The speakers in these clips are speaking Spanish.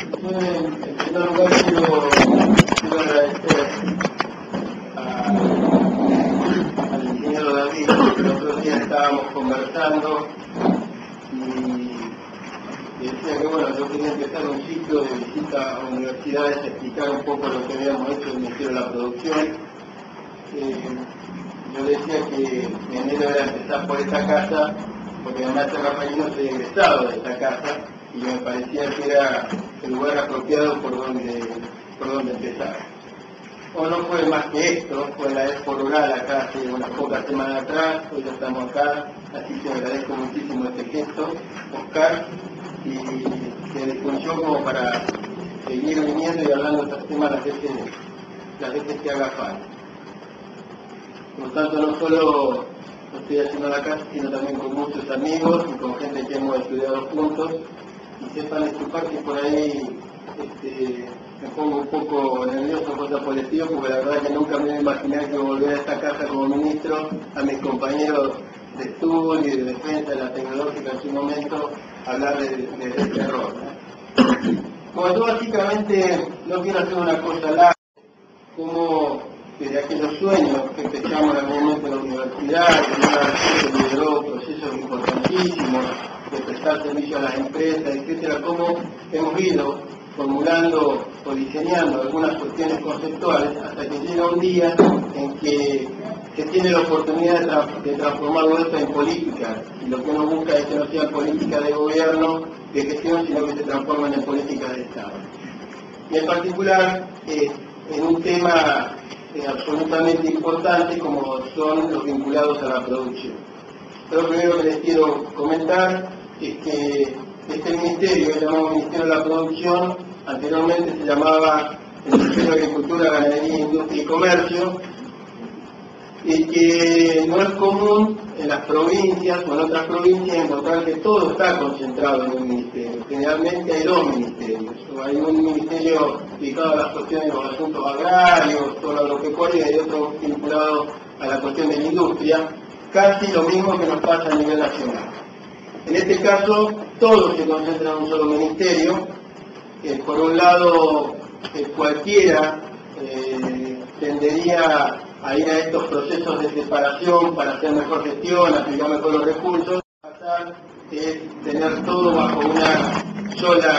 Yo en primer lugar quiero agradecer al ingeniero David, que el otro día estábamos conversando y decía que bueno, yo quería empezar un ciclo de visita a universidades a explicar un poco lo que habíamos hecho en el Ministerio de la Producción. Yo decía que en enero era empezar por esta casa, porque además de Rafaelino soy egresado de esta casa y me parecía que era el lugar apropiado por donde empezar. O no fue más que esto, fue la Expo Rural acá hace unas pocas semanas atrás, hoy ya estamos acá, así que agradezco muchísimo este gesto, Oscar, y se disponió como para seguir viniendo y hablando de estos temas las veces que haga falta. Por lo tanto, no solo lo estoy haciendo la casa, sino también con muchos amigos y con gente que hemos estudiado juntos, y sepan disculpar que por ahí me pongo un poco nervioso cosas por el estilo, porque la verdad que nunca me iba a imaginar que volver a esta casa como ministro, a mis compañeros de estudio y de defensa de la tecnológica en su momento, hablar de este error, ¿no? Como yo básicamente no quiero hacer una cosa larga, como desde aquellos sueños que empezamos en algún momento en la universidad, que lideró procesos importantísimos de prestar servicio a las empresas, etcétera, cómo hemos ido formulando o diseñando algunas cuestiones conceptuales hasta que llega un día en que se tiene la oportunidad de transformarlo esto en política, y lo que uno busca es que no sea política de gobierno, de gestión, sino que se transformen en políticas de Estado. Y en particular, en un tema absolutamente importante como son los vinculados a la producción. Pero lo primero que les quiero comentar es que este ministerio, llamado Ministerio de la Producción, anteriormente se llamaba el Ministerio de Agricultura, Ganadería, Industria y Comercio, y que no es común en las provincias o en otras provincias encontrar que todo está concentrado en un ministerio. Generalmente hay dos ministerios, o hay un ministerio dedicado a las cuestiones de los asuntos agrarios, todo lo agropecuario, y hay otro vinculado a la cuestión de la industria, casi lo mismo que nos pasa a nivel nacional. En este caso, todo se concentra en un solo ministerio. Por un lado, cualquiera tendería a ir a estos procesos de separación para hacer mejor gestión, aplicar mejor los recursos. Pasar es tener todo bajo sobre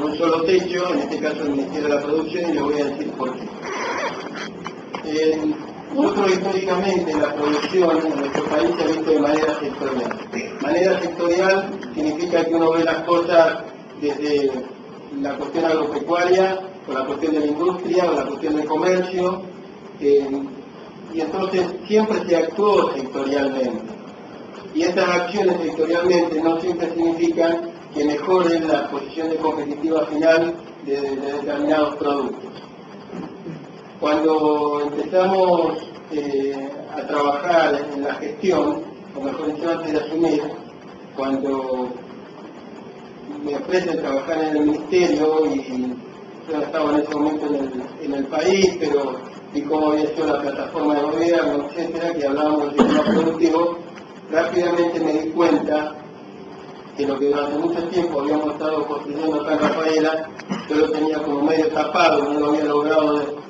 un solo techo, en este caso el Ministerio de la Producción, y les voy a decir por qué. Nosotros históricamente la producción en nuestro país se ha visto de manera sectorial. Manera sectorial significa que uno ve las cosas desde la cuestión agropecuaria, o la cuestión de la industria, o la cuestión del comercio, y entonces siempre se actuó sectorialmente. Y estas acciones sectorialmente no siempre significan que mejoren la posición de competitiva final de determinados productos. Cuando empezamos a trabajar en la gestión, o mejor dicho, antes de asumir, cuando me ofrecen trabajar en el ministerio, y yo estaba en ese momento en el país, pero vi cómo había sido la plataforma de gobierno, etcétera, que hablábamos del sistema productivo, rápidamente me di cuenta que lo que durante mucho tiempo habíamos estado construyendo acá en Rafaela, yo lo tenía como medio tapado, no lo había logrado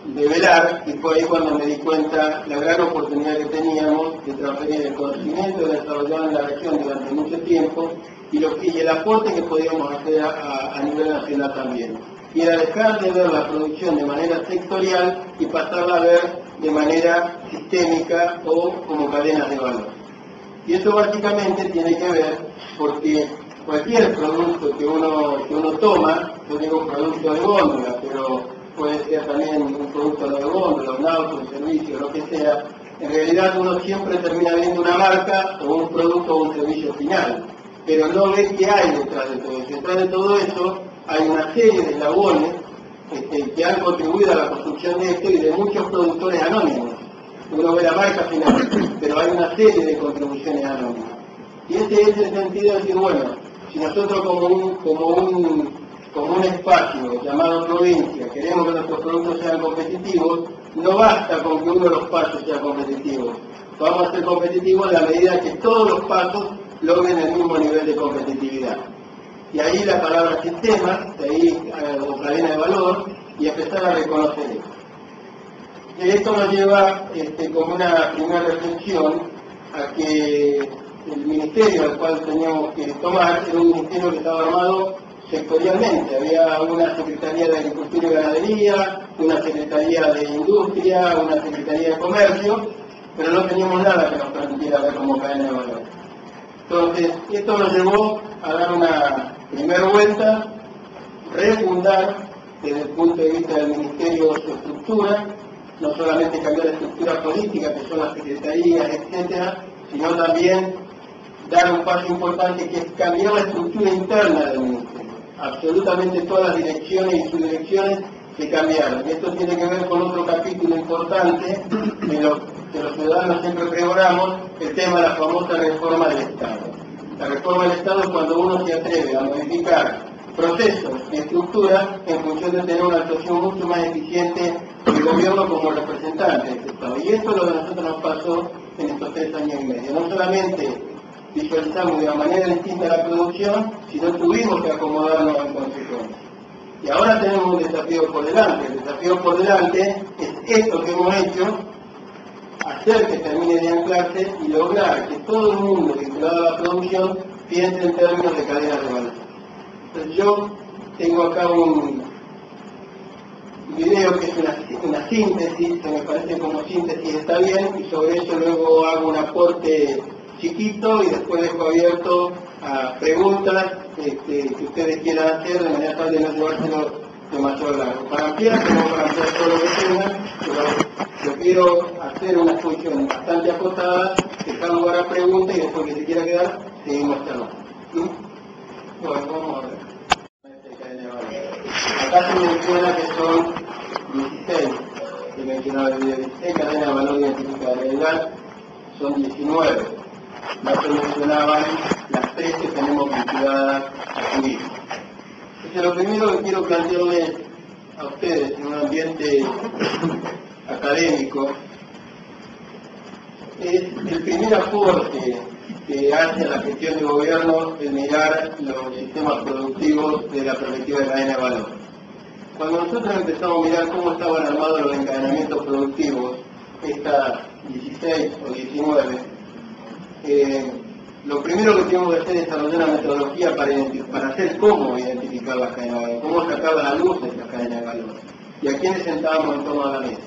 de velar, y fue ahí cuando me di cuenta la gran oportunidad que teníamos de transferir el conocimiento desarrollado en la región durante mucho tiempo y el aporte que podíamos hacer a nivel nacional también. Y era dejar de ver la producción de manera sectorial y pasarla a ver de manera sistémica o como cadenas de valor. Y eso básicamente tiene que ver porque cualquier producto que uno toma, yo digo producto de góndola, pero puede ser también un producto de góndola, un auto, un servicio, lo que sea, en realidad uno siempre termina viendo una marca o un producto o un servicio final, pero no ve qué hay detrás de todo eso. Detrás de todo eso hay una serie de eslabones que han contribuido a la construcción de esto y de muchos productores anónimos. Uno ve la marca final, pero hay una serie de contribuciones anónimas. Y ese es el sentido de decir, bueno, si nosotros como un espacio llamado provincia queremos que nuestros productos sean competitivos, no basta con que uno de los pasos sea competitivo. Vamos a ser competitivos en la medida que todos los pasos logren el mismo nivel de competitividad. Y ahí la palabra sistema, de ahí o cadena de valor, y empezar a reconocer eso. Y esto nos lleva como una primera reflexión a que el ministerio al cual teníamos que tomar era un ministerio que estaba armado sectorialmente. Había una Secretaría de Agricultura y Ganadería, una Secretaría de Industria, una Secretaría de Comercio, pero no teníamos nada que nos permitiera ver como cadena de valor. Entonces, esto nos llevó a dar una primera vuelta, refundar desde el punto de vista del Ministerio su estructura, no solamente cambiar la estructura política, que son las secretarías, etcétera, sino también dar un paso importante que es cambiar la estructura interna del Ministerio. Absolutamente todas las direcciones y subdirecciones se cambiaron. Esto tiene que ver con otro capítulo importante de lo que los ciudadanos siempre pregonamos, el tema de la famosa reforma del Estado. La reforma del Estado es cuando uno se atreve a modificar procesos y estructuras en función de tener una actuación mucho más eficiente del gobierno como representante de este Estado. Y esto es lo que a nosotros nos pasó en estos 3 años y medio. No solamente visualizamos de una manera distinta la producción, sino tuvimos que acomodarnos en consecuencia. Y ahora tenemos un desafío por delante. El desafío por delante es esto que hemos hecho, hacer que termine de anclarse y lograr que todo el mundo vinculado a la producción piense en términos de cadenas de valor. Entonces yo tengo acá un video que es una síntesis, que me parece como síntesis está bien, y sobre eso luego hago un aporte chiquito y después dejo abierto a preguntas que ustedes quieran hacer de manera tal de no llevárselo demasiado largo. Para ampliar, tenemos para ampliar todo lo que tengan, pero yo quiero hacer una exposición bastante acotada, dejar lugar a preguntas y después que se quiera quedar, seguimos charlando. ¿Sí? Bueno, vamos a ver. Acá se menciona que son 16, se mencionaba el video 16 cadenas de valor identificada legal, son 19. No se mencionaban las 3 que tenemos vinculadas a turismo. Entonces lo primero que quiero plantearles a ustedes en un ambiente académico es el primer aporte que hace a la gestión de gobierno el mirar los sistemas productivos de la perspectiva de cadena de valor. Cuando nosotros empezamos a mirar cómo estaban armados los encadenamientos productivos, estas 16 o 19, lo primero que tenemos que hacer es desarrollar una metodología para hacer cómo identificar las cadenas de valor, cómo sacar a la luz de esas cadenas de valor y a quiénes sentábamos en torno a la mesa.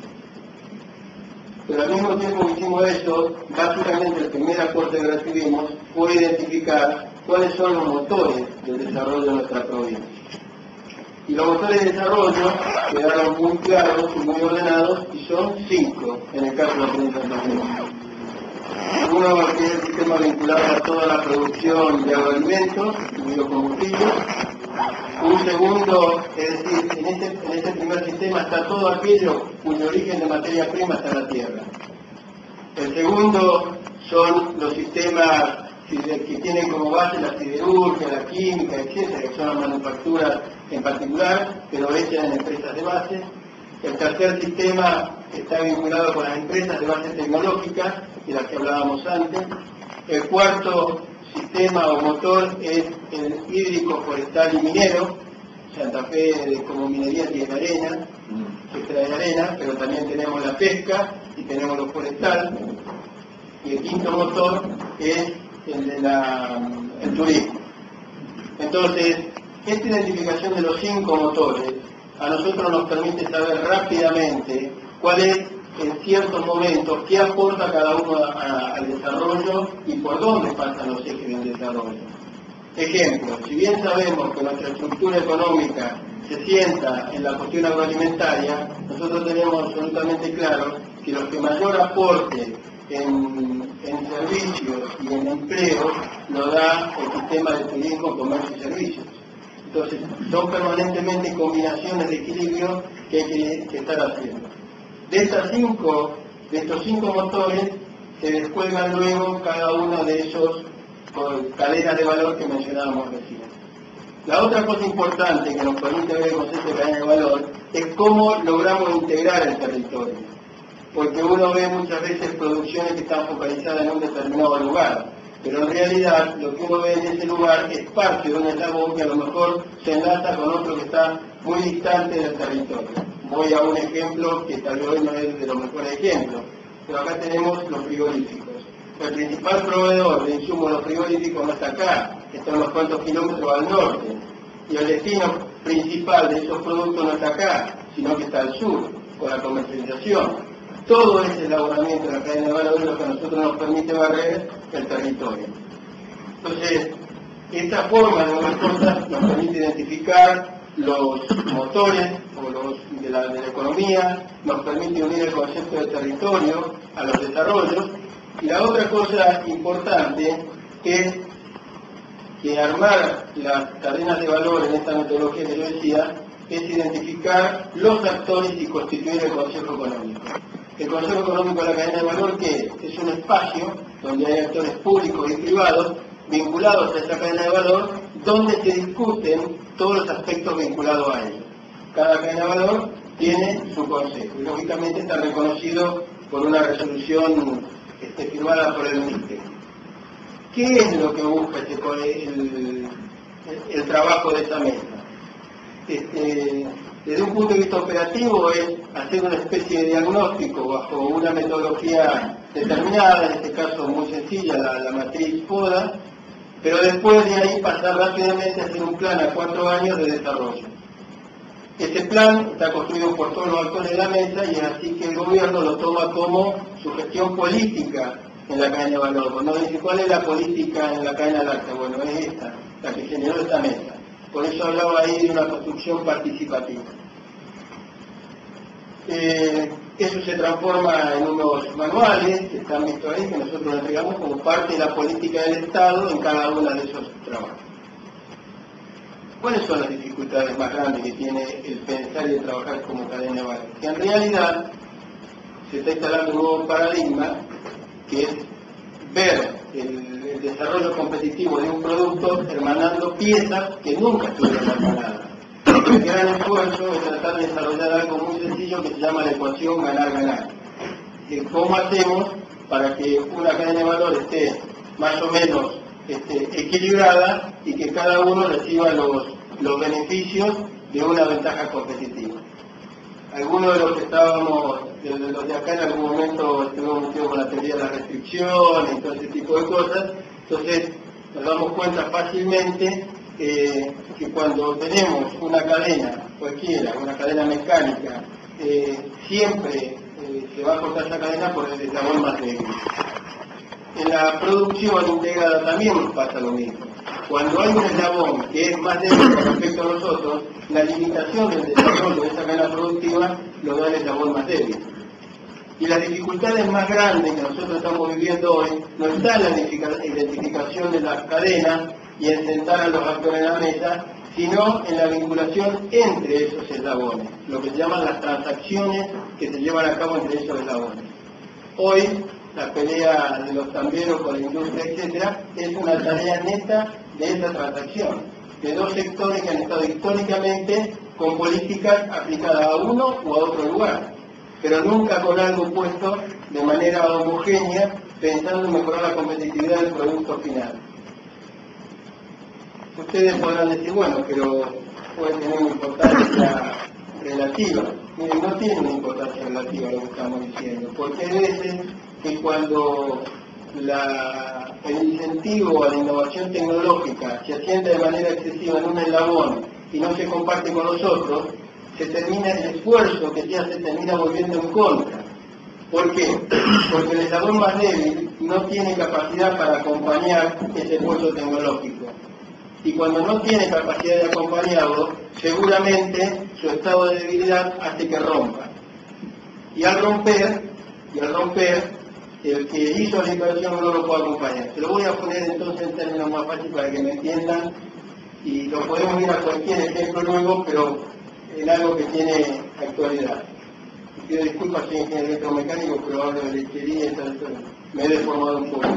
Pero al mismo tiempo que hicimos eso, básicamente el primer aporte que recibimos fue identificar cuáles son los motores del desarrollo de nuestra provincia. Y los motores de desarrollo quedaron muy claros y muy ordenados, y son 5 en el caso de la provincia de Santa Fe. Uno que es el sistema vinculado a toda la producción de agroalimentos y biocombustibles. Un segundo, es decir, en este primer sistema está todo aquello cuyo origen de materia prima está en la tierra. El segundo son los sistemas que tienen como base la siderurgia, la química, etcétera, que son las manufacturas en particular, pero hechas en empresas de base. El tercer sistema está vinculado con las empresas de base tecnológica, de las que hablábamos antes. El cuarto sistema o motor es el hídrico, forestal y minero. Santa Fe como minería tiene arena, se extrae arena, pero también tenemos la pesca y tenemos lo forestal. Y el quinto motor es el turismo. Entonces, esta identificación de los 5 motores a nosotros nos permite saber rápidamente cuál es en ciertos momentos qué aporta cada uno al desarrollo y por dónde pasan los ejes del desarrollo. Ejemplo, si bien sabemos que nuestra estructura económica se sienta en la cuestión agroalimentaria, nosotros tenemos absolutamente claro que lo que mayor aporte en servicios y en empleo lo da el sistema de turismo, comercio y servicios. Entonces, son permanentemente combinaciones de equilibrio que hay que estar haciendo. De estos 5 motores se descuelgan luego cada uno de esos cadenas de valor que mencionábamos recién. La otra cosa importante que nos permite ver el concepto de cadena de valor es cómo logramos integrar el territorio. Porque uno ve muchas veces producciones que están focalizadas en un determinado lugar, pero en realidad lo que uno ve en ese lugar es parte de un eslabón que a lo mejor se enlaza con otro que está muy distante del territorio. Voy a un ejemplo que tal vez hoy no es de los mejores ejemplos, pero acá tenemos los frigoríficos. El principal proveedor de insumos de los frigoríficos no está acá, está unos cuantos kilómetros al norte, y el destino principal de esos productos no está acá, sino que está al sur, con la comercialización. Todo ese elaboramiento de la cadena de valor es lo que a nosotros nos permite barrer el territorio. Entonces, esta forma de ver cosas nos permite identificar los motores de la economía, nos permite unir el concepto de territorio a los desarrollos. Y la otra cosa importante es que armar las cadenas de valor en esta metodología que yo decía es identificar los actores y constituir el Consejo Económico. El Consejo Económico de la cadena de valor, ¿qué es? Es un espacio donde hay actores públicos y privados vinculados a esta cadena de valor, donde se discuten todos los aspectos vinculados a ello. Cada cadena de valor tiene su consejo y lógicamente está reconocido por una resolución firmada por el MINTE. ¿Qué es lo que busca el trabajo de esta mesa? Desde un punto de vista operativo es hacer una especie de diagnóstico bajo una metodología determinada, en este caso muy sencilla, la matriz FODA, pero después de ahí pasar rápidamente a hacer un plan a 4 años de desarrollo. Este plan está construido por todos los actores de la mesa y es así que el gobierno lo toma como su gestión política en la cadena de valor. Cuando dice cuál es la política en la cadena láctea, bueno, es esta, la que generó esta mesa. Por eso hablaba ahí de una construcción participativa. Eso se transforma en unos manuales que están vistos ahí, que nosotros entregamos como parte de la política del Estado en cada uno de esos trabajos. ¿Cuáles son las dificultades más grandes que tiene el pensar y el trabajar como cadena de valor? Que en realidad se está instalando un nuevo paradigma, que es ver el desarrollo competitivo de un producto hermanando piezas que nunca estuvieron hermanadas. El gran esfuerzo es tratar de desarrollar algo muy sencillo que se llama la ecuación ganar-ganar. ¿Cómo hacemos para que una cadena de valor esté más o menos equilibrada y que cada uno reciba los beneficios de una ventaja competitiva? Algunos de los que estábamos, de los de acá en algún momento estuvimos metidos con la teoría de la restricción y todo ese tipo de cosas, entonces nos damos cuenta fácilmente que cuando tenemos una cadena cualquiera, una cadena mecánica, siempre se va a cortar esa cadena por el eslabón más débil. En la producción integrada también nos pasa lo mismo. Cuando hay un eslabón que es más débil con respecto a nosotros, la limitación del desarrollo de esa cadena productiva lo da el eslabón más débil. Y las dificultades más grandes que nosotros estamos viviendo hoy no está en la identificación de las cadenas y en sentar a los actores en la mesa, sino en la vinculación entre esos eslabones, lo que se llaman las transacciones que se llevan a cabo entre esos eslabones. Hoy, la pelea de los tamberos con la industria, etcétera, es una tarea neta de esa transacción, de dos sectores que han estado históricamente con políticas aplicadas a uno o a otro lugar, pero nunca con algo puesto de manera homogénea, pensando en mejorar la competitividad del producto final. Ustedes podrán decir, bueno, pero puede tener una importancia relativa. Miren, no tiene una importancia relativa lo que estamos diciendo, porque hay veces que cuando el incentivo a la innovación tecnológica se asienta de manera excesiva en un eslabón y no se comparte con los otros, el esfuerzo que se hace termina volviendo en contra. ¿Por qué? Porque el eslabón más débil no tiene capacidad para acompañar ese esfuerzo tecnológico. Y cuando no tiene capacidad de acompañarlo, seguramente su estado de debilidad hace que rompa. Y al romper, el que hizo la inversión no lo puede acompañar. Se lo voy a poner entonces en términos más fáciles para que me entiendan, y lo podemos ir a cualquier ejemplo luego, pero en algo que tiene actualidad. Pido disculpas, soy ingeniero electromecánico, pero hablo de lechería y tal, me he deformado un poco.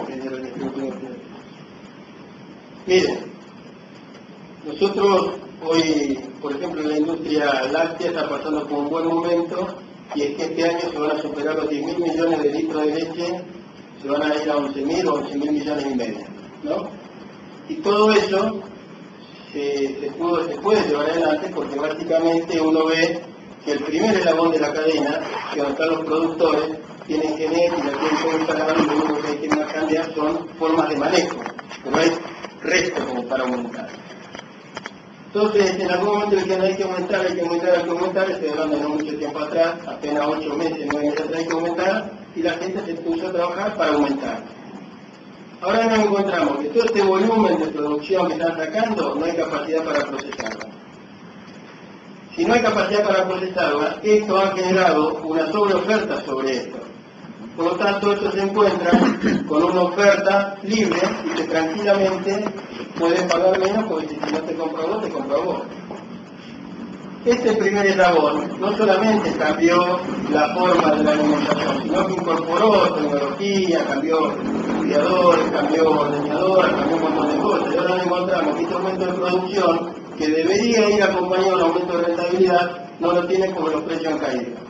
Miren, nosotros hoy, por ejemplo, en la industria láctea está pasando por un buen momento, y es que este año se van a superar los 10.000 millones de litros de leche, se van a ir a 11.000 o 11.000 millones y medio. ¿no? Y todo eso se puede llevar adelante porque básicamente uno ve que el primer eslabón de la cadena, que donde están los productores, tienen genética, tienen todo instalado, y lo único que hay que cambiar son formas de manejo, pero hay resto como para aumentar. Entonces, en algún momento dijeron hay que aumentar, estoy hablando de no mucho tiempo atrás, apenas 8 meses, 9 meses atrás hay que aumentar, y la gente se puso a trabajar para aumentar. Ahora nos encontramos que todo este volumen de producción que están sacando, no hay capacidad para procesarla. Si no hay capacidad para procesarla, esto ha generado una sobreoferta sobre esto. Por lo tanto, esto se encuentra con una oferta libre y que tranquilamente pueden pagar menos porque si no te compra vos, te compra vos. Este primer eslabón no solamente cambió la forma de la alimentación, sino que incorporó tecnología, cambió criadores, cambió ordeñadoras, cambió un montón de cosas. Y ahora nos encontramos que este aumento de producción, que debería ir acompañado de un aumento de rentabilidad, no lo tiene porque los precios han caído.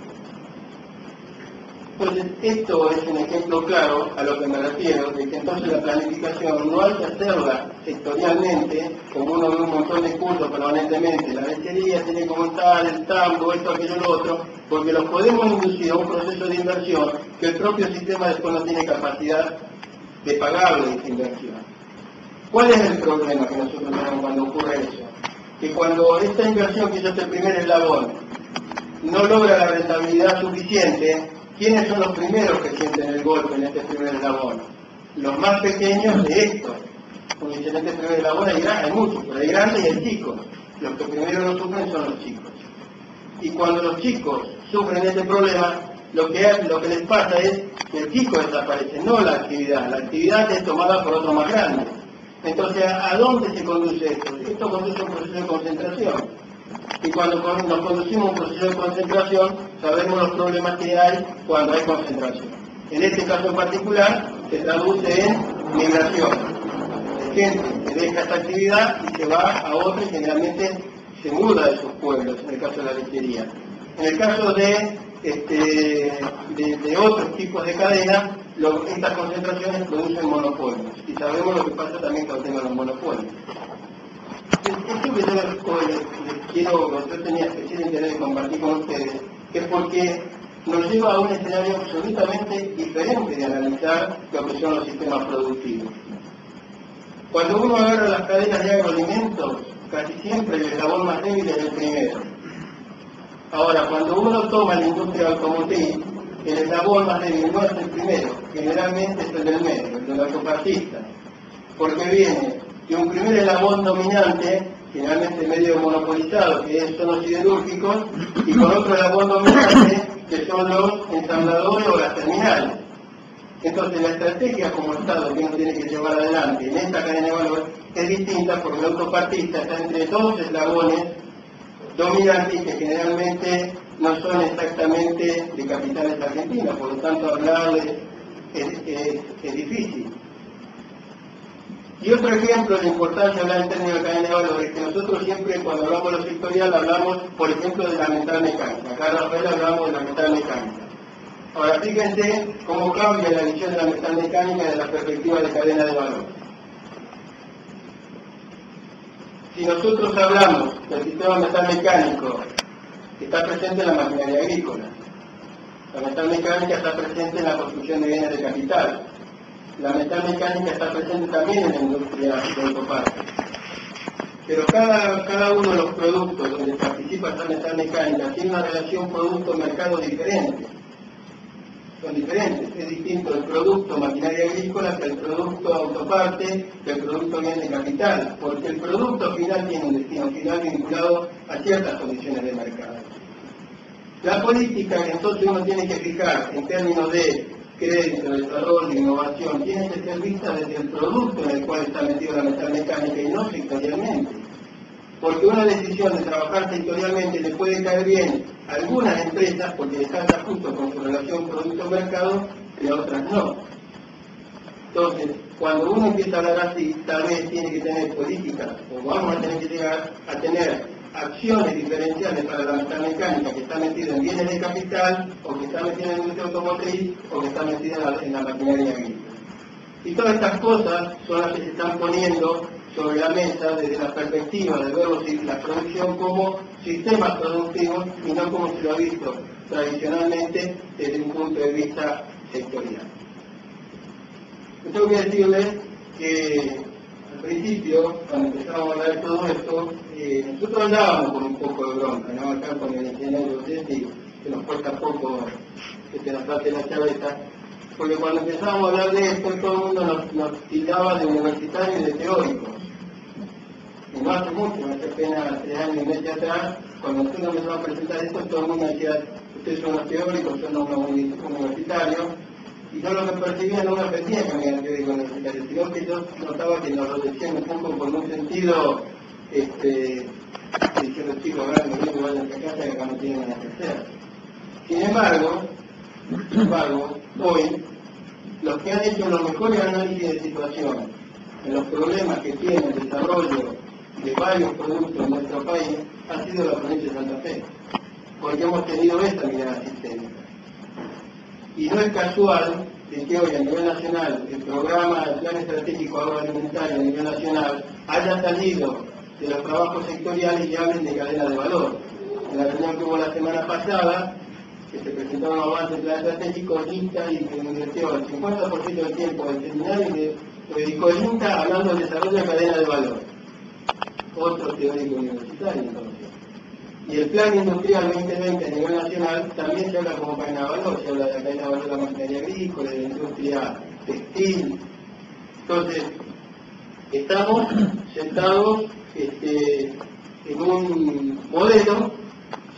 Entonces, esto es un ejemplo claro a lo que me refiero, de que entonces la planificación no hay que hacerla sectorialmente, como uno ve un montón de cursos permanentemente, la lechería tiene como tal, el tambo, esto, aquello, lo otro, porque los podemos inducir a un proceso de inversión que el propio sistema después no tiene capacidad de pagarle esa inversión. ¿Cuál es el problema que nosotros tenemos cuando ocurre eso? Que cuando esta inversión que hizo este primer eslabón no logra la rentabilidad suficiente, ¿quiénes son los primeros que sienten el golpe en este primer eslabón? Los más pequeños de estos. Porque en este primer eslabón hay muchos, pero hay grandes y hay chicos. Los que primero lo sufren son los chicos. Y cuando los chicos sufren este problema, lo que les pasa es que el chico desaparece, no la actividad. La actividad es tomada por otro más grande. Entonces, ¿a dónde se conduce esto? Esto conduce a un proceso de concentración. Y cuando nos conducimos a un proceso de concentración, sabemos los problemas que hay cuando hay concentración. En este caso en particular, se traduce en migración. De gente que deja esta actividad y se va a otra y generalmente se muda de sus pueblos, en el caso de la lechería. En el caso de otros tipos de cadenas, estas concentraciones producen monopolios. Y sabemos lo que pasa también con el tema de los monopolios. Esto que yo les quiero, yo tenía especial interés de compartir con ustedes, es porque nos lleva a un escenario absolutamente diferente de analizar lo que son los sistemas productivos. Cuando uno agarra las cadenas de agroalimentos, casi siempre el eslabón más débil es el primero. Ahora, cuando uno toma la industria automotriz, el eslabón más débil no es el primero, generalmente es el del medio, el del autopartista, porque viene de un primer eslabón dominante, generalmente medio monopolizado, que son los siderúrgicos, y con otro eslabón dominante, que son los ensambladores o las terminales. Entonces la estrategia como Estado que uno tiene que llevar adelante en esta cadena de valor es distinta porque el autopartista está entre dos eslabones dominantes que generalmente no son exactamente de capitales argentinos, por lo tanto hablarles es difícil. Y otro ejemplo de la importancia de hablar en términos de cadena de valor es que nosotros siempre cuando hablamos de lo sectorial hablamos, por ejemplo, de la metal mecánica. Acá en Rafael hablamos de la metal mecánica. Ahora fíjense cómo cambia la visión de la metal mecánica desde la perspectiva de cadena de valor. Si nosotros hablamos del sistema metal mecánico que está presente en la maquinaria agrícola, la metal mecánica está presente en la construcción de bienes de capital, la metal mecánica está presente también en la industria de autopartes. Pero cada uno de los productos donde participa esta metal mecánica tiene una relación producto-mercado diferente. Son diferentes, es distinto el producto maquinaria agrícola que el producto autoparte, que el producto bien de capital, porque el producto final tiene un destino final vinculado a ciertas condiciones de mercado. La política que entonces uno tiene que fijar en términos de crédito, desarrollo, innovación, tiene que ser vista desde el producto en el cual está metido la metal mecánica y no sectorialmente. Porque una decisión de trabajar sectorialmente le puede caer bien a algunas empresas porque descansa justo con su relación producto-mercado y a otras no. Entonces, cuando uno empieza a hablar así, tal vez tiene que tener políticas, o vamos a tener que llegar a tener acciones diferenciales para la metal mecánica que está metida en bienes de capital, o que está metida en la industria automotriz, o que está metida en la maquinaria agrícola. Y todas estas cosas son las que se están poniendo sobre la mesa desde la perspectiva de ver la producción como sistemas productivos y no como se lo ha visto tradicionalmente desde un punto de vista sectorial. Yo tengo que decirles que al principio, cuando empezamos a hablar de todo esto, nosotros andábamos con un poco de bronca, ¿no? Acá con el ingeniero docente, que nos cuesta poco que se nos trate la cabeza, porque cuando empezamos a hablar de esto, todo el mundo nos tildaba de universitarios y de teóricos. Y no hace mucho, hace apenas 3 años y medio atrás, cuando nosotros empezamos a presentar esto, todo el mundo decía, ustedes son los teóricos, son los universitarios, y yo lo que percibía no me ofendía que me digan teórico universitario, sino que yo notaba que nos lo decían un poco con un sentido, diciendo chicos, vayan a casa que acá no tienen nada que hacer. Sin embargo, hoy, los que han hecho los mejores análisis de situación en los problemas que tiene el desarrollo de varios productos en nuestro país ha sido la provincia de Santa Fe, porque hemos tenido esta mirada sistémica. Y no es casual de que hoy a nivel nacional el programa, el plan estratégico agroalimentario a nivel nacional haya salido de los trabajos sectoriales y hablen de cadena de valor. En la reunión que hubo la semana pasada, que se presentaron los avances del plan estratégico, el INTA invirtió el 50% del tiempo del seminario y dedicó el INTA hablando del desarrollo de cadena de valor. Otro teórico universitario entonces. Y el plan industrial 2020 a nivel nacional también se habla como cadena de valor, se habla de la cadena de valor de la maquinaria agrícola, de la industria textil. Entonces, estamos sentados en un modelo,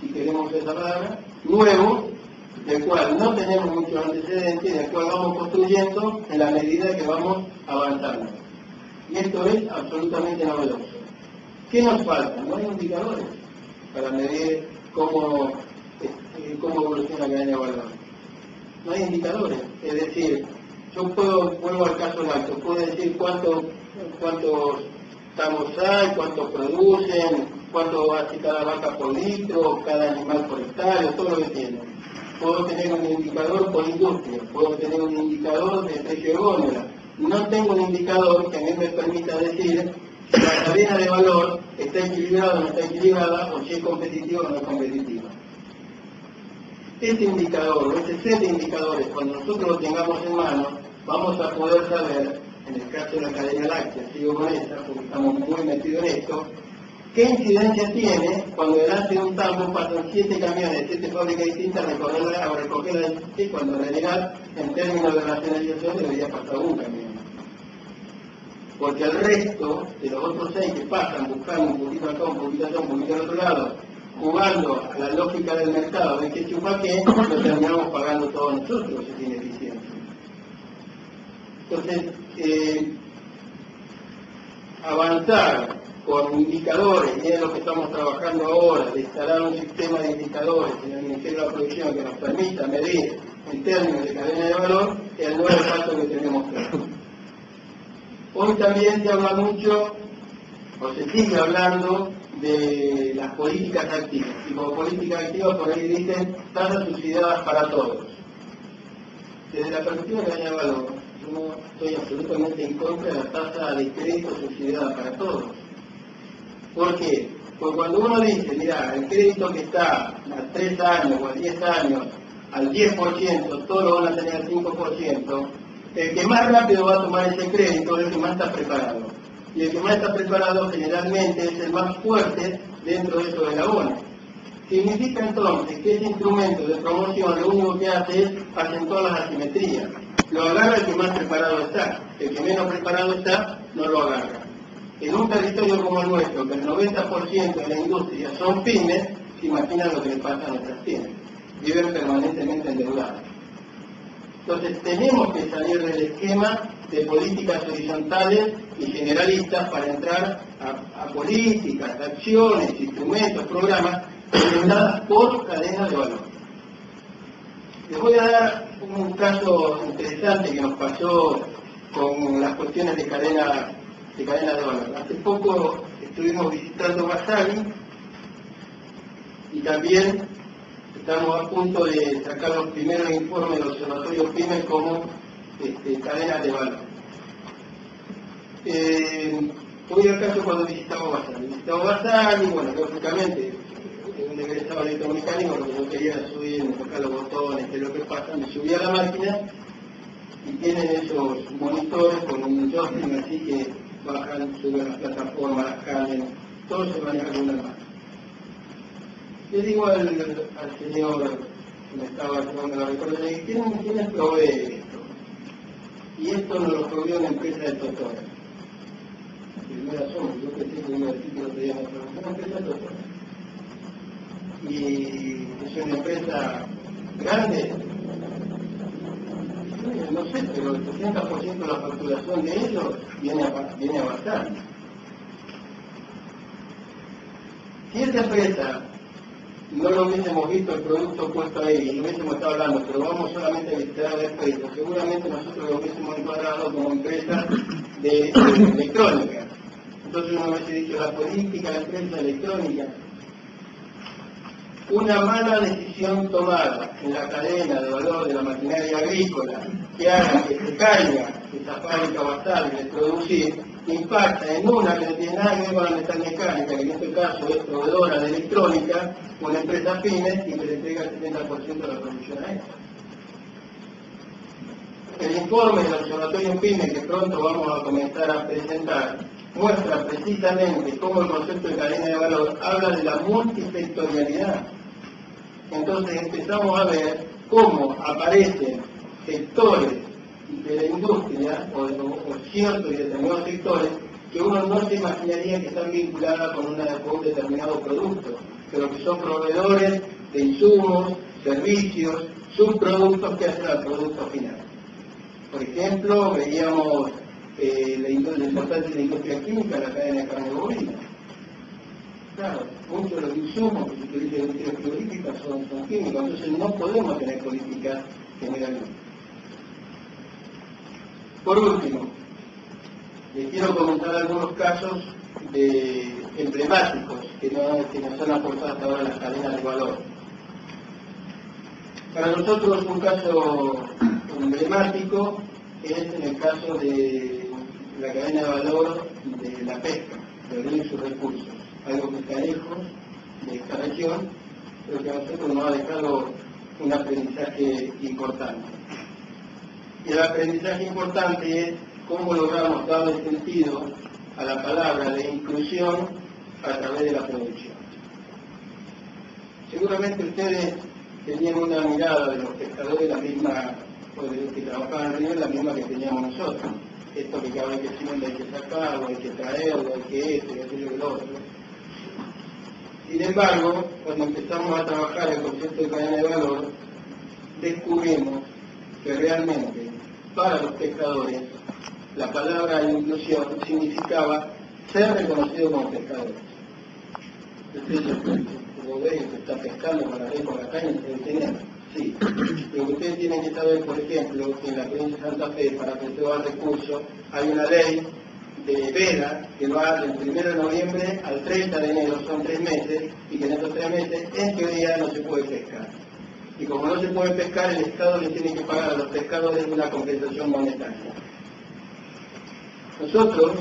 si queremos esa palabra, nuevo, del cual no tenemos muchos antecedentes y del cual vamos construyendo en la medida que vamos avanzando. Y esto es absolutamente novedoso. ¿Qué nos falta? No hay indicadores para medir cómo evoluciona la cadena de valor. No hay indicadores. Es decir, yo vuelvo al caso lácteo, puedo decir cuántos tamos hay, cuánto producen, cuánto hace cada vaca por litro, cada animal por hectárea, todo lo que tiene. Puedo tener un indicador por industria, puedo tener un indicador de precio de góndola. No tengo un indicador que a mí me permita decir si la cadena de valor está equilibrada o no está equilibrada, o si es competitiva o no es competitiva. Este indicador, o este set de indicadores, cuando nosotros lo tengamos en mano, vamos a poder saber, en el caso de la cadena láctea, sigo con esta, porque estamos muy metidos en esto, qué incidencia tiene cuando delante de un tambo pasan 7 camiones, 7 fábricas distintas a recoger la leche, cuando en realidad, en términos de racionalización, debería pasar un camión. Porque el resto de los otros 6 que pasan buscando un poquito acá, un poquito allá, un poquito al otro lado, jugando a la lógica del mercado, de que chupa qué, lo terminamos pagando todos nosotros, es ineficiente. Entonces, avanzar con indicadores, y es lo que estamos trabajando ahora, de instalar un sistema de indicadores en el Ministerio de la Producción que nos permita medir en términos de cadena de valor, es el nuevo paso que tenemos que hacer. Hoy también se habla mucho, o se sigue hablando, de las políticas activas. Y como políticas activas por ahí dicen tasas subsidiadas para todos. Desde la perspectiva de cadena de valor, yo estoy absolutamente en contra de la tasa de crédito subsidiada para todos. ¿Por qué? Porque cuando uno dice, mira, el crédito que está a 3 años o a 10 años al 10%, todos lo van a tener al 5%, el que más rápido va a tomar ese crédito es el que más está preparado. Y el que más está preparado generalmente es el más fuerte dentro de eso del abono. Significa entonces que ese instrumento de promoción lo único que hace es acentuar las asimetrías. Lo agarra el que más preparado está, el que menos preparado está no lo agarra. En un territorio como el nuestro, que el 90% de la industria son pymes, se imaginan lo que le pasa a nuestras pymes. Viven permanentemente endeudadas. Entonces tenemos que salir del esquema de políticas horizontales y generalistas para entrar a políticas, acciones, instrumentos, programas orientadas por cadena de valor. Les voy a dar un caso interesante que nos pasó con las cuestiones de cadena de valor. Hace poco estuvimos visitando Masali y también estamos a punto de sacar los primeros informes del Observatorio PYME como cadenas de valor. Fui al caso cuando visitaba Basal y bueno, lógicamente, un egresado electromecánico, lo que yo quería era subir, tocar los botones, qué es lo que pasa, me subí a la máquina y tienen esos monitores con un joystick así que bajan, suben las plataformas, las cambian, todo se maneja con una mano. Le digo al señor que me estaba llevando la recorrido, le dije, ¿quién provee esto? Y esto nos lo provee una empresa de Totora. Primera zona, yo pensé que iba a decir que lo teníamos una empresa de Totora. Y es una empresa grande, no sé, pero el 60% de la facturación de ellos viene a Basal. Si esta empresa no lo hubiésemos visto el producto puesto ahí y no hubiésemos estado hablando, pero vamos solamente a visitar el precio, seguramente nosotros lo hubiésemos encuadrado como empresa de electrónica. Entonces uno hubiese dicho la política de la empresa electrónica. Una mala decisión tomada en la cadena de valor de la maquinaria agrícola que haga que se caiga esa fábrica Basal de producir, impacta en una que no tiene nada que ver con la metalmecánica, que en este caso es proveedora de electrónica, una empresa pyme y que le entrega el 70% de la producción a ella. El informe del Observatorio PYME que pronto vamos a comenzar a presentar muestra precisamente cómo el concepto de cadena de valor habla de la multisectorialidad. Entonces empezamos a ver cómo aparecen sectores de la industria o ciertos y determinados sectores que uno no se imaginaría que están vinculados con un determinado producto, pero que son proveedores de insumos, servicios, subproductos que hacen al producto final. Por ejemplo, veíamos la importancia de la industria química en la cadena de carne bovina. Claro, muchos de los insumos que se utilizan en la industria frigorífica son químicos, entonces no podemos tener políticas generales. Por último, les quiero comentar algunos casos emblemáticos que nos han aportado hasta ahora las cadenas de valor. Para nosotros un caso emblemático es en el caso de la cadena de valor de la pesca, de abrir sus recursos, algo que está lejos de esta región, pero que a nosotros nos ha dejado un aprendizaje importante. Y el aprendizaje importante es cómo logramos darle sentido a la palabra de inclusión a través de la producción. Seguramente ustedes tenían una mirada de los pescadores la misma, o de los que trabajaban en el río, la misma que teníamos nosotros. Esto que cada vez que decimos hay que sacarlo, hay que traerlo, hay que esto, hay que aquello, lo otro. Sin embargo, cuando empezamos a trabajar el concepto de cadena de valor, descubrimos que realmente para los pescadores la palabra inclusión significaba ser reconocido como pescadores. Ustedes, como ven, que está pescando para ir por la calle, se entienden. Sí, lo que ustedes tienen que saber, por ejemplo, que en la provincia de Santa Fe, para que se haga recursos, hay una ley de veda que va del 1 de noviembre al 30 de enero, son 3 meses, y que en esos 3 meses, en teoría, no se puede pescar. Y como no se puede pescar, el Estado le tiene que pagar a los pescadores una compensación monetaria. Nosotros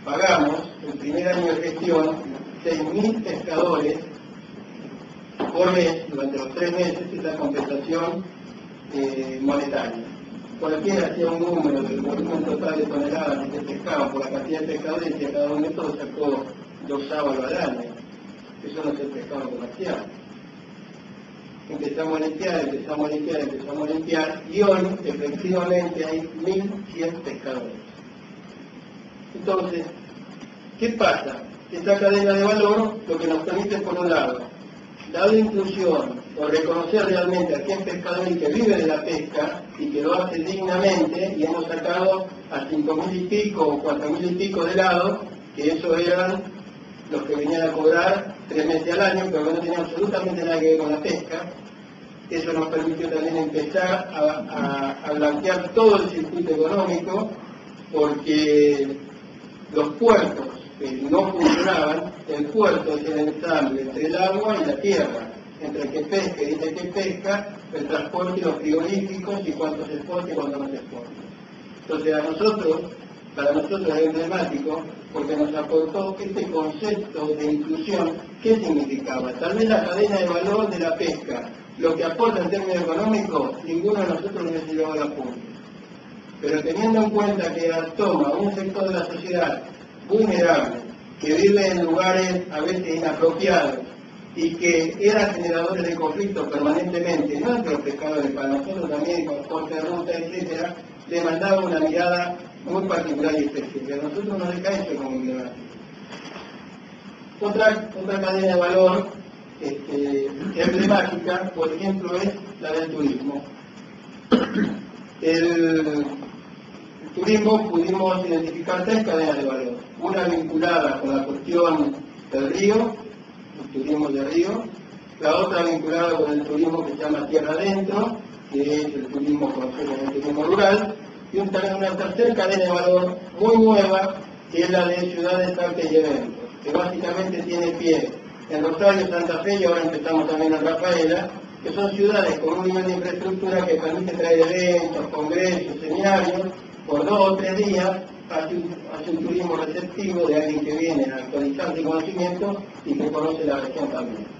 pagamos, el primer año de gestión, 6.000 pescadores por mes, durante los 3 meses, esa compensación monetaria. Cualquiera hacía un número del volumen total de toneladas que se pescaban por la cantidad de pescadores y a cada uno de estos sacó 2 sábados al año. Eso no es el pescado comercial. Empezamos a limpiar y hoy efectivamente hay 1.100 pescadores. Entonces, ¿qué pasa? Esta cadena de valor lo que nos permite, por un lado, darle inclusión o reconocer realmente a aquel pescador que vive de la pesca y que lo hace dignamente, y hemos sacado a 5.000 y pico o 4.000 y pico de lado, que eso eran los que venían a cobrar 3 meses al año, pero que no tenían absolutamente nada que ver con la pesca. Eso nos permitió también empezar a blanquear todo el circuito económico, porque los puertos que no funcionaban, el puerto es el ensamble entre el agua y la tierra, entre el que pesca y el que pesca, el transporte y los frigoríficos, y cuánto se exporta y cuánto no se exporta. Entonces a nosotros, para nosotros es emblemático porque nos aportó este concepto de inclusión. ¿Qué significaba? Tal vez la cadena de valor de la pesca, lo que aporta en términos económicos, ninguno de nosotros lo hubiese llevado a la punta. Pero teniendo en cuenta que toma un sector de la sociedad vulnerable, que vive en lugares a veces inapropiados y que eran generadores de conflictos permanentemente, no entre los pescadores, para nosotros también con corte de ruta, etcétera, demandaba una mirada muy particular y específica. A nosotros nos deja eso como emblemático. Otra cadena de valor emblemática, por ejemplo, es la del turismo. El turismo pudimos identificar 3 cadenas de valor. Una vinculada con la cuestión del río, el turismo de río. La otra vinculada con el turismo que se llama tierra adentro, que es el turismo conocido como el turismo rural. Y una tercera cadena de valor muy nueva, que es la de ciudades, artes y eventos, que básicamente tiene pie en Rosario, Santa Fe y ahora empezamos también en Rafaela, que son ciudades con un nivel de infraestructura que permite traer eventos, congresos, seminarios, por 2 o 3 días, hace un turismo receptivo de alguien que viene a actualizar su conocimiento y que conoce la región también.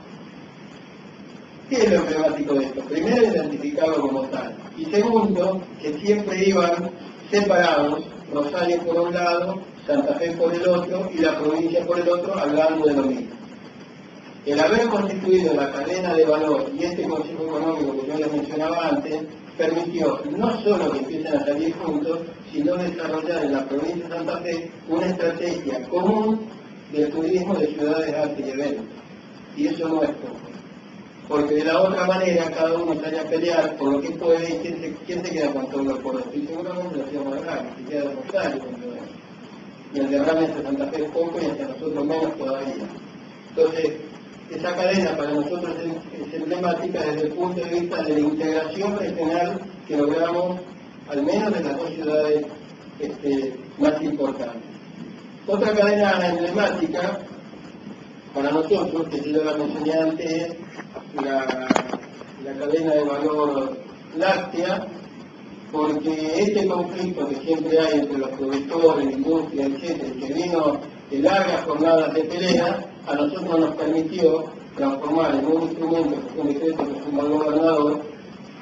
¿Qué es lo emblemático de esto? Primero, identificarlo como tal. Y segundo, que siempre iban separados, Rosario por un lado, Santa Fe por el otro y la provincia por el otro, hablando de lo mismo. El haber constituido la cadena de valor y este Consejo Económico que yo les mencionaba antes, permitió no solo que empiecen a salir juntos, sino desarrollar en la provincia de Santa Fe una estrategia común del turismo de ciudades, artes y eventos. Y eso no es poco. Porque de la otra manera cada uno sale a pelear por lo que puede y quién se queda con todo lo por esto. Y seguramente la ciudad más grande, se queda de Rosario con todo eso. Y el derrame hacia Santa Fe es poco y hacia nosotros menos todavía. Entonces, esa cadena para nosotros es emblemática desde el punto de vista de la integración regional que logramos, al menos en las 2 ciudades más importantes. Otra cadena emblemática para nosotros, que yo la mencioné antes, es la cadena de valor láctea, porque este conflicto que siempre hay entre los productores, la industria, etcétera, que vino de largas jornadas de pelea, a nosotros nos permitió transformar en un instrumento, que fue un decreto que firmó el gobernador,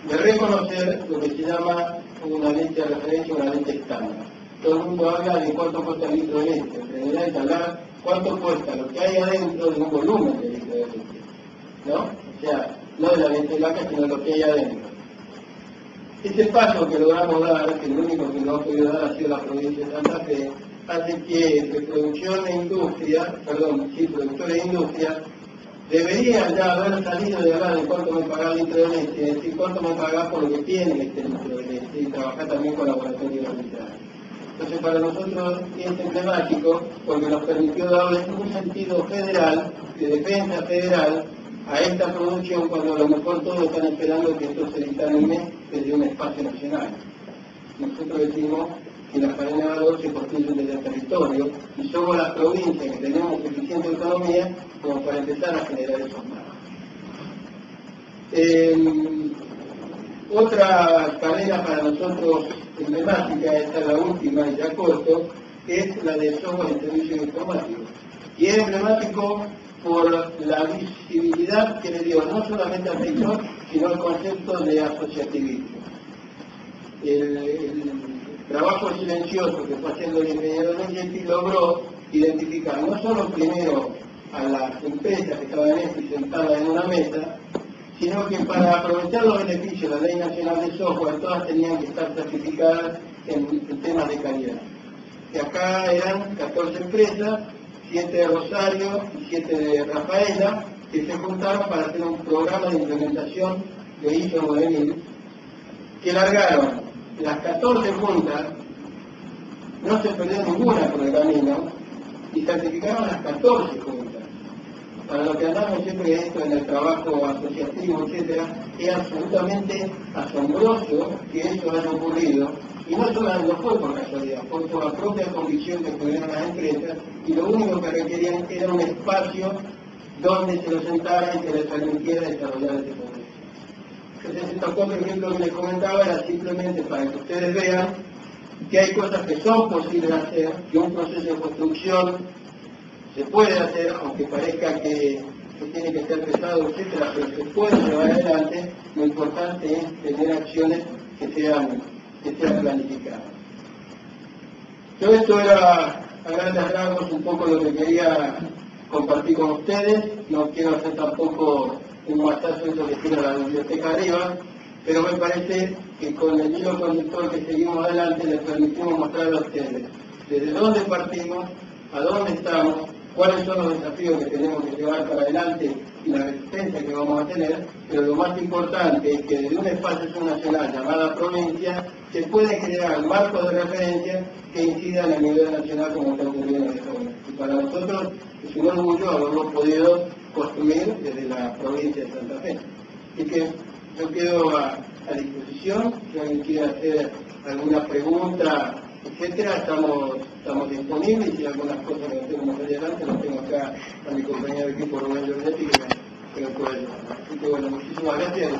de reconocer lo que se llama una leche de referencia, una leche estándar. Todo el mundo habla de cuánto cuesta el litro de leche, en realidad es hablar cuánto cuesta lo que hay adentro de un volumen de litro de leche, ¿no? O sea, no de la leche de vaca, sino de lo que hay adentro. Ese paso que logramos dar, que el único que lo ha podido dar ha sido la provincia de Santa Fe, hace que productores e industria deberían ya haber salido de hablar de cuánto me paga el litro de leche, es decir, cuánto me paga por lo que tiene este litro de leche, y trabajar también con laboratorios arbitrarios. Entonces para nosotros es emblemático porque nos permitió darle un sentido federal, de defensa federal, a esta producción cuando a lo mejor todos están esperando que esto se dictamine desde un espacio nacional. Nosotros decimos que la cadena de valor se construye desde el territorio y somos las provincias que tenemos suficiente autonomía como para empezar a generar esos marcos. Otra cadena para nosotros emblemática, esta es la última y ya corto, es la de software y servicios informáticos. Y es emblemático por la visibilidad que le dio no solamente al sector, sino al concepto de asociativismo. El trabajo silencioso que fue haciendo el ingeniero Longetti logró identificar no solo primero a las empresas que estaban en esto y sentadas en una mesa, sino que para aprovechar los beneficios de la Ley Nacional de Software, todas tenían que estar certificadas en temas de calidad. Que acá eran 14 empresas, 7 de Rosario y 7 de Rafaela, que se juntaron para hacer un programa de implementación de ISO 9000, que largaron las 14 juntas, no se perdió ninguna por el camino, y certificaron las 14 juntas. Para lo que andamos siempre esto en el trabajo asociativo, etcétera, es absolutamente asombroso que eso haya ocurrido, y no solamente fue por casualidad, fue por la propia convicción que tuvieron las empresas, y lo único que requerían era un espacio donde se lo sentaran y que les permitiera desarrollar ese proceso. Entonces estos 4 ejemplos que les comentaba era simplemente para que ustedes vean que hay cosas que son posibles de hacer, que un proceso de construcción se puede hacer, aunque parezca que tiene que ser pesado, etcétera, pero se puede llevar adelante. Lo importante es tener acciones que sean planificadas. Todo esto era a grandes rasgos un poco lo que quería compartir con ustedes. No quiero hacer tampoco un masazo de lo que tiene la biblioteca arriba, pero me parece que con el hilo conductor que seguimos adelante les permitimos mostrar a ustedes desde dónde partimos, a dónde estamos, cuáles son los desafíos que tenemos que llevar para adelante y la resistencia que vamos a tener, pero lo más importante es que desde un espacio subnacional llamada provincia se puede generar marcos de referencia que incidan a nivel nacional como está ocurriendo en esta hora. Y para nosotros es un orgullo haberlo podido construir desde la provincia de Santa Fe. Así que yo quedo a disposición, si alguien quiere hacer alguna pregunta, etcétera, estamos disponibles, y si hay algunas cosas que hacemos más adelante, las tengo acá a mi compañero de equipo Rubén Giorgetti que me puede ayudar. Así que bueno, muchísimas gracias.